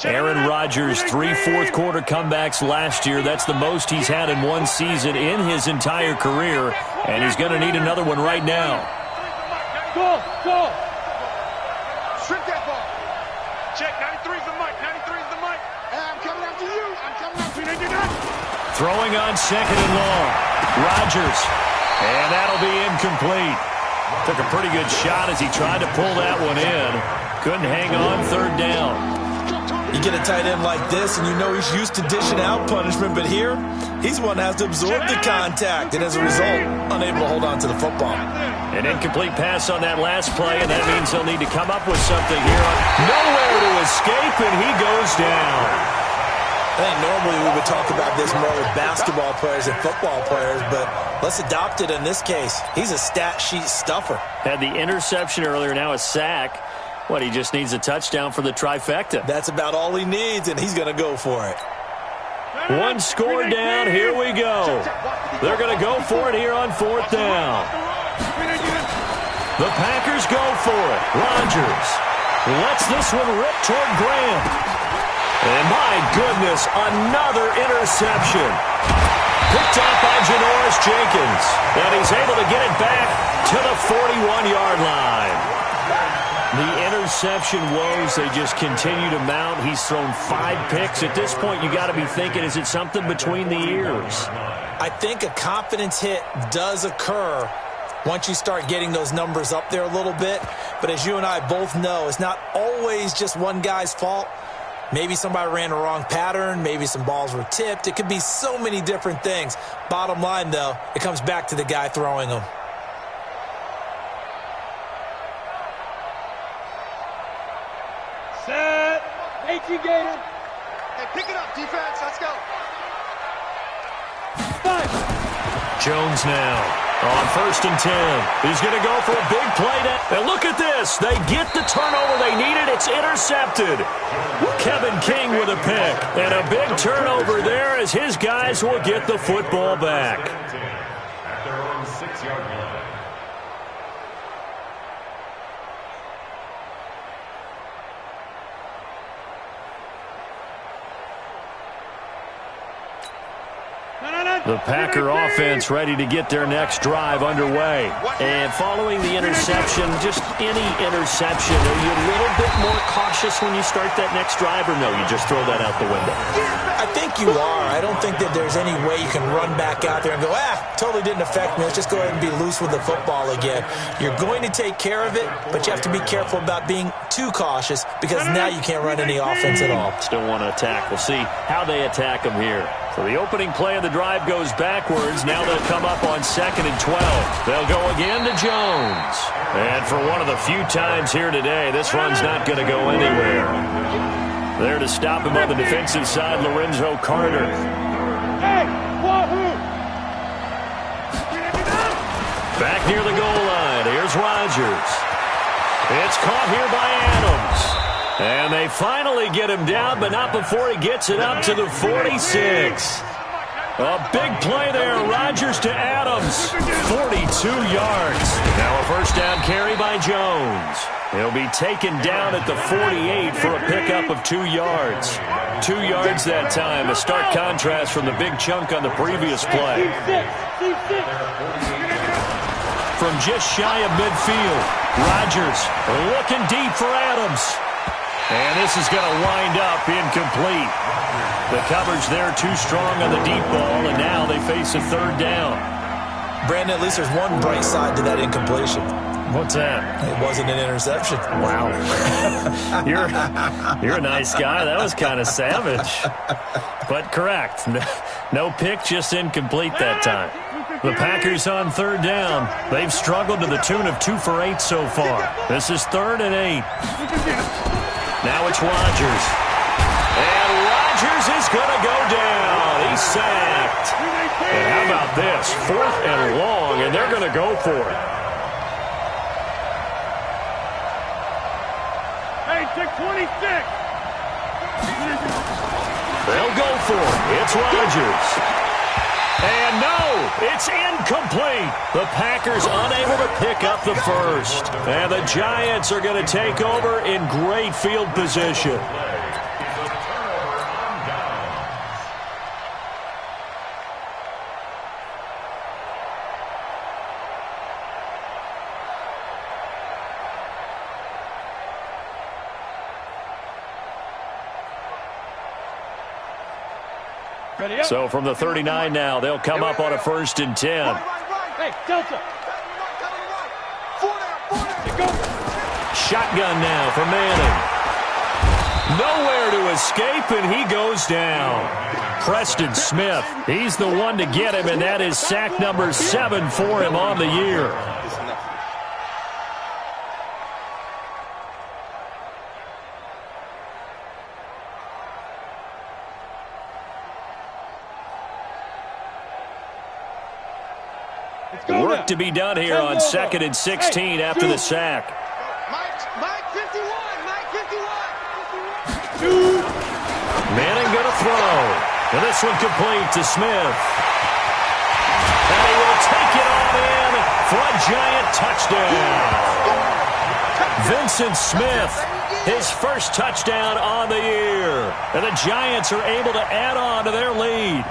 Aaron Rodgers, 3 fourth-quarter comebacks last year. That's the most he's had in one season in his entire career, and he's going to need another one right now. Go! Strip that ball. Check, 93's the mic, 93's the mic. Hey, I'm coming after you. I'm coming after you. Throwing on second and long. Rodgers, and that'll be incomplete. Took a pretty good shot as he tried to pull that one in. Couldn't hang on, third down. You get a tight end like this, and you know he's used to dishing out punishment, but here, he's one that has to absorb the contact, and as a result, unable to hold on to the football. An incomplete pass on that last play, and that means they'll need to come up with something here. Nowhere to escape, and he goes down. I think normally we would talk about this more with basketball players and football players, but let's adopt it in this case. He's a stat sheet stuffer. Had the interception earlier, now a sack. What, he just needs a touchdown for the trifecta. That's about all he needs, and he's going to go for it. One score down, here we go. They're going to go for it here on fourth down. The Packers go for it. Rodgers lets this one rip toward Graham. And my goodness, another interception. Picked up by Janoris Jenkins. And he's able to get it back to the 41-yard line. The interception woes, they just continue to mount. He's thrown 5 picks. At this point, you got to be thinking, is it something between the ears? I think a confidence hit does occur once you start getting those numbers up there a little bit. But as you and I both know, it's not always just one guy's fault. Maybe somebody ran a wrong pattern. Maybe some balls were tipped. It could be so many different things. Bottom line, though, it comes back to the guy throwing them. Set. 18 Gator. Hey, pick it up, defense. Let's go. 5. Jones now on 1st and 10. He's going to go for a big play. And look at this. They get the turnover they needed. It's intercepted. Kevin King with a pick. And a big turnover there as his guys will get the football back. At their own 6-yard line. The Packer offense ready to get their next drive underway. And following the interception, just any interception, are you a little bit more cautious when you start that next drive, or no, you just throw that out the window? I think you are. I don't think that there's any way you can run back out there and go, totally didn't affect me. Let's just go ahead and be loose with the football again. You're going to take care of it, but you have to be careful about being too cautious because now you can't run any offense at all. Still want to attack. We'll see how they attack them here. So the opening play of the drive goes backwards. Now they'll come up on 2nd and 12. They'll go again to Jones. And for one of the few times here today, this run's not going to go anywhere. There to stop him on the defensive side, Lorenzo Carter. Hey, wahoo! Back near the goal line. Here's Rodgers. It's caught here by Adams. And they finally get him down, but not before he gets it up to the 46. A big play there. Rodgers to Adams. 42 yards. Now a first down carry by Jones. He'll be taken down at the 48 for a pickup of 2 yards. 2 yards that time. A stark contrast from the big chunk on the previous play. From just shy of midfield, Rodgers looking deep for Adams. And this is going to wind up incomplete. The coverage there too strong on the deep ball, and now they face a third down. Brandon, at least there's one bright side to that incompletion. What's that? It wasn't an interception. Wow. You're a nice guy. That was kind of savage. But correct. No pick, just incomplete that time. The Packers on third down. They've struggled to the tune of 2 for 8 so far. This is 3rd and 8. Now it's Rodgers. And Rodgers is going to go down. He's sacked. And how about this? 4th and long, and they're going to go for it. Hey, 626! They'll go for it. It's Rodgers. And no, it's incomplete. The Packers unable to pick up the first. And the Giants are going to take over in great field position. So from the 39 now, they'll come up on a 1st and 10. Hey, Delta. Shotgun now for Manning. Nowhere to escape, and he goes down. Preston Smith, he's the one to get him, and that is sack number 7 for him on the year. Work to be done here on 2nd and 16 after the sack. Mike 51, Mike 51. Manning going to throw. And this one complete to Smith. And he will take it on in for a Giant touchdown. Vincent Smith, his first touchdown on the year. And the Giants are able to add on to their lead.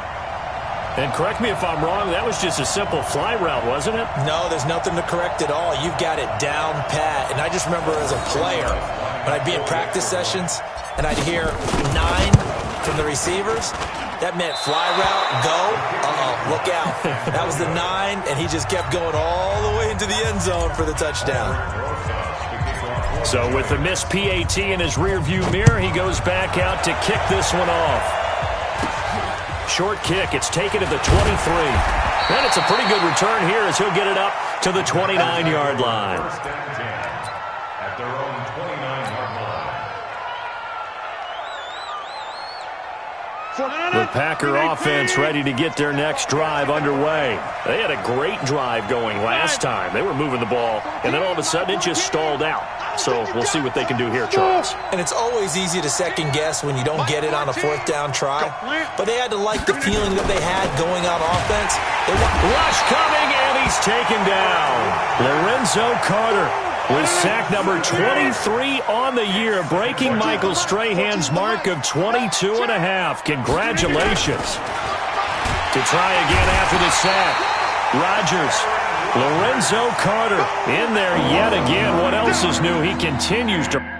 And correct me if I'm wrong, that was just a simple fly route, wasn't it? No, there's nothing to correct at all. You've got it down pat. And I just remember as a player, when I'd be in practice sessions, and I'd hear 9 from the receivers, that meant fly route, go, look out. That was the 9, and he just kept going all the way into the end zone for the touchdown. So with the missed PAT in his rearview mirror, he goes back out to kick this one off. Short kick. It's taken at the 23. And it's a pretty good return here as he'll get it up to the 29-yard line. At their own 29-yard line. The Packer offense ready to get their next drive underway. They had a great drive going last time. They were moving the ball, and then all of a sudden it just stalled out. So we'll see what they can do here, Charles. And it's always easy to second guess when you don't get it on a 4th down try. But they had to like the feeling that they had going on offense. Rush coming, and he's taken down. Lorenzo Carter with sack number 23 on the year, breaking Michael Strahan's mark of 22.5. Congratulations. To try again after the sack. Rodgers. Lorenzo Carter in there yet again. What else is new? He continues to...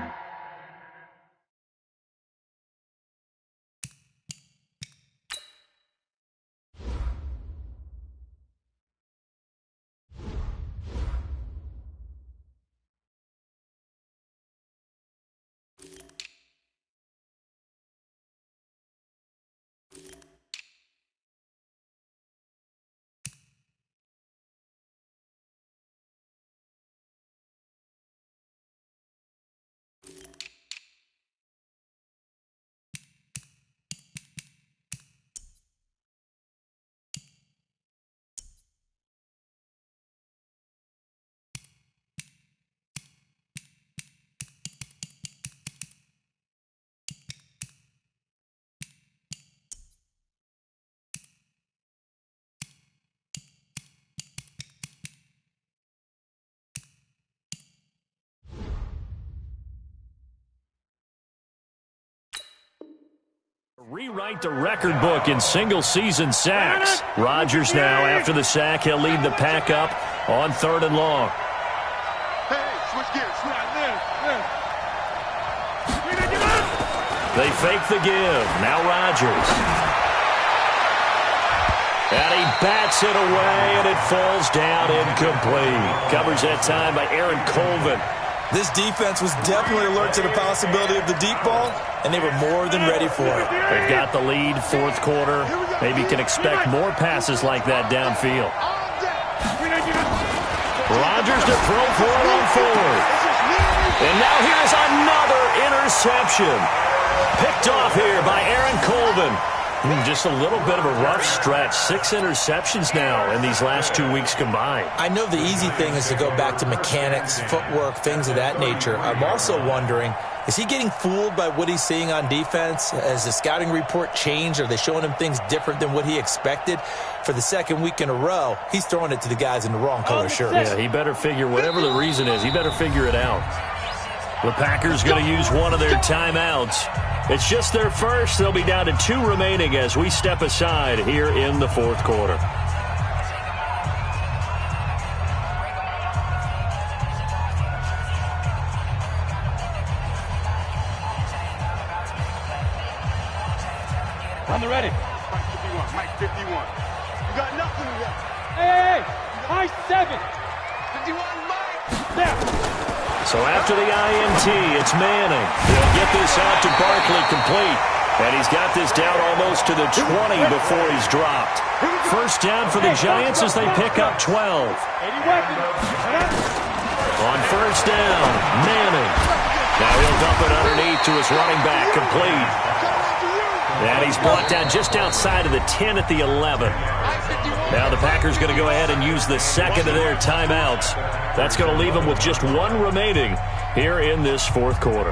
Rewrite the record book in single-season sacks. Rodgers now, after the sack, he'll lead the pack up on 3rd and long. Hey, switch gears. They fake the give. Now Rodgers. And he bats it away, and it falls down incomplete. Covers that time by Aaron Colvin. This defense was definitely alert to the possibility of the deep ball, and they were more than ready for it. They've got the lead, 4th quarter. Maybe can expect more passes like that downfield. Rodgers to throw for it on 4th. And now here's another interception. Picked off here by Aaron Colvin. Just a little bit of a rough stretch. 6 interceptions now in these last 2 weeks combined. I know the easy thing is to go back to mechanics, footwork, things of that nature. I'm also wondering, is he getting fooled by what he's seeing on defense? Has the scouting report changed? Are they showing him things different than what he expected? For the 2nd week in a row, he's throwing it to the guys in the wrong color shirts. Yeah, he better figure, whatever the reason is, he better figure it out. The Packers going to use one of their timeouts. It's just their first. They'll be down to 2 remaining as we step aside here in the 4th quarter. On the ready. Mike 51. You got nothing to watch. Hey, high 7. 51, Mike. There. So after the INT, it's Manning. He'll get this out to Barkley complete. And he's got this down almost to the 20 before he's dropped. First down for the Giants as they pick up 12. On first down, Manning. Now he'll dump it underneath to his running back, complete. And he's brought down just outside of the 10 at the 11. Now the Packers going to go ahead and use the 2nd of their timeouts. That's going to leave them with just 1 remaining here in this 4th quarter.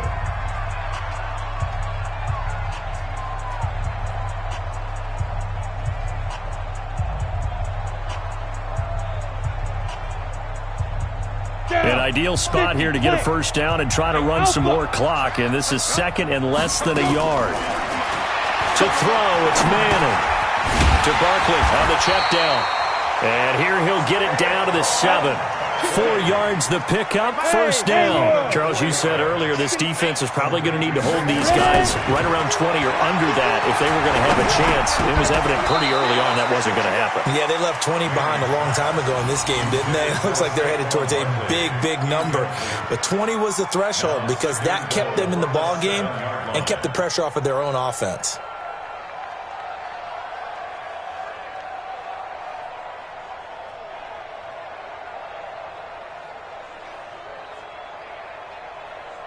An ideal spot here to get a first down and try to run some more clock, and this is 2nd and less than a yard. To throw, it's Manning. To Barkley on the check down. And here he'll get it down to the 7. 4 yards the pickup, first down. Charles, you said earlier this defense is probably going to need to hold these guys right around 20 or under that if they were going to have a chance. It was evident pretty early on that wasn't going to happen. Yeah, they left 20 behind a long time ago in this game, didn't they? It looks like they're headed towards a big, big number. But 20 was the threshold because that kept them in the ball game and kept the pressure off of their own offense.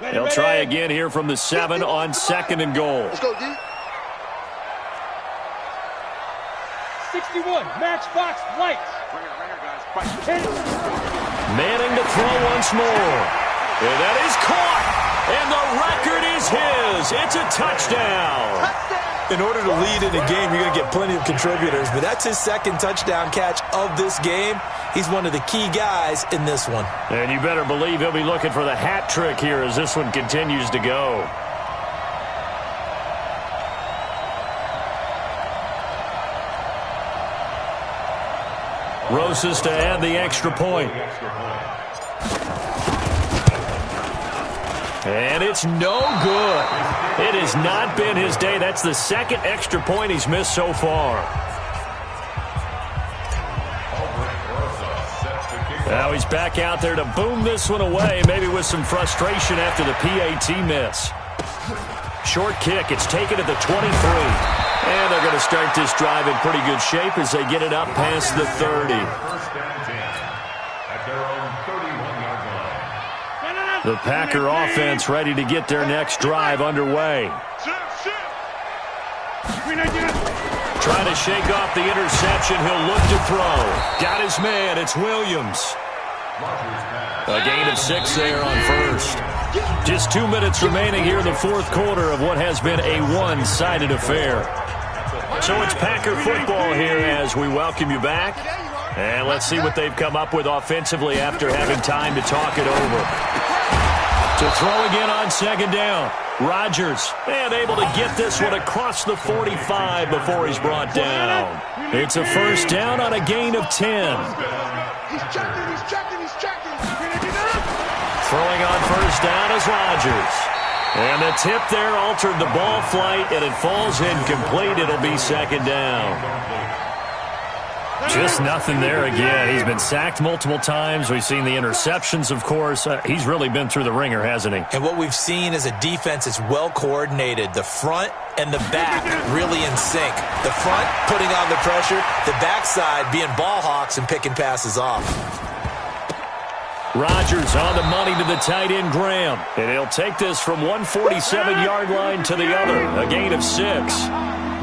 They'll try again here from the 7 on 2nd and goal. Let's go, D. 61, matchbox lights. Manning to throw once more. And that is caught. And the record is his. It's a touchdown. In order to lead in a game, you're going to get plenty of contributors, but that's his 2nd touchdown catch of this game. He's one of the key guys in this one. And you better believe he'll be looking for the hat trick here as this one continues to go. Rosas to add the extra point. And it's no good. It has not been his day. That's the second extra point he's missed so far. Now he's back out there to boom this one away, maybe with some frustration after the PAT miss. Short kick. It's taken at the 23. And they're going to start this drive in pretty good shape as they get it up past the 30. The Packer offense ready to get their next drive underway. Trying to shake off the interception. He'll look to throw. Got his man. It's Williams. A gain of 6 there on first. Just 2 minutes remaining here in the fourth quarter of what has been a one-sided affair. So it's Packer football here as we welcome you back. And let's see what they've come up with offensively after having time to talk it over. To throw again on second down. Rodgers, and able to get this one across the 45 before he's brought down. It's a first down on a gain of 10. He's checking. Throwing on first down is Rodgers. And the tip there altered the ball flight, and it falls incomplete. It'll be second down. Just nothing there again. He's been sacked multiple times. We've seen the interceptions, of course. He's really been through the ringer, hasn't he? And what we've seen is a defense that's well coordinated. The front and the back really in sync. The front putting on the pressure, the backside being ball hawks and picking passes off. Rodgers on the money to the tight end, Graham. And he'll take this from 147-yard line to the other. A gain of 6.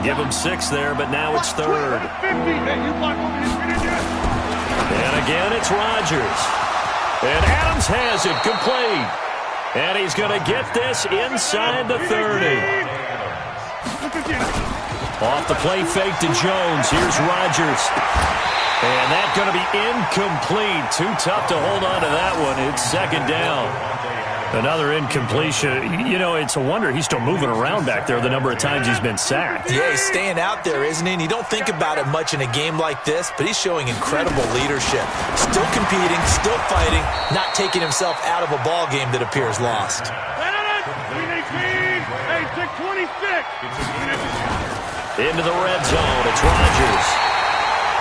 Give him 6 there, but now it's third. And again, it's Rodgers. And Adams has it complete. And he's going to get this inside the 30. Off the play fake to Jones. Here's Rodgers. And that's going to be incomplete. Too tough to hold on to that one. It's second down. Another incompletion. You know, it's a wonder he's still moving around back there the number of times he's been sacked. Yeah, he's staying out there, isn't he? And you don't think about it much in a game like this, but he's showing incredible leadership. Still competing, still fighting, not taking himself out of a ball game that appears lost. Into the red zone. It's Rodgers.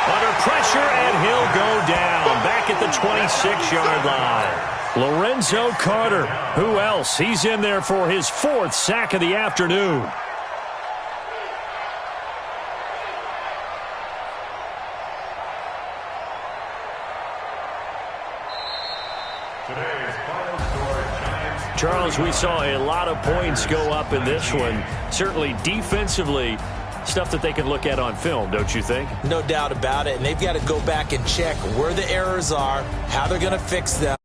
Under pressure, and he'll go down. Back at the 26-yard line. Lorenzo Carter. Who else? He's in there for his 4th sack of the afternoon. Charles, we saw a lot of points go up in this one. Certainly defensively, stuff that they can look at on film, don't you think? No doubt about it. And they've got to go back and check where the errors are, how they're going to fix them.